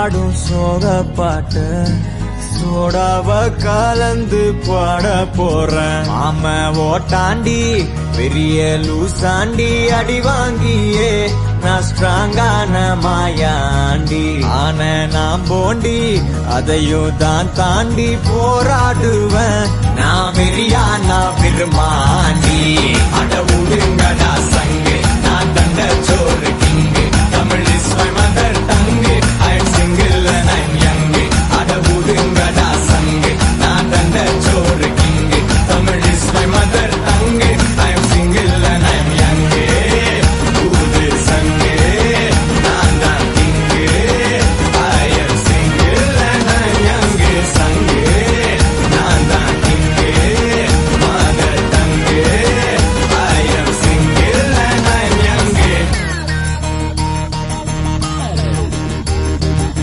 பாடும் சோக பாட்டு சோடாவ கலந்து பாட போறேன். ஆம ஓட்டாண்டி பெரிய லூசாண்டி அடி வாங்கியே நான் ஸ்ட்ராங்கான மாயாண்டி. ஆன நான் போண்டி அதையும் தான் தாண்டி போராடுவேன். நான் வெறியானா பெருமாண்டி. அட உடுங்கடா சங்கு நான் தண்ட சோறு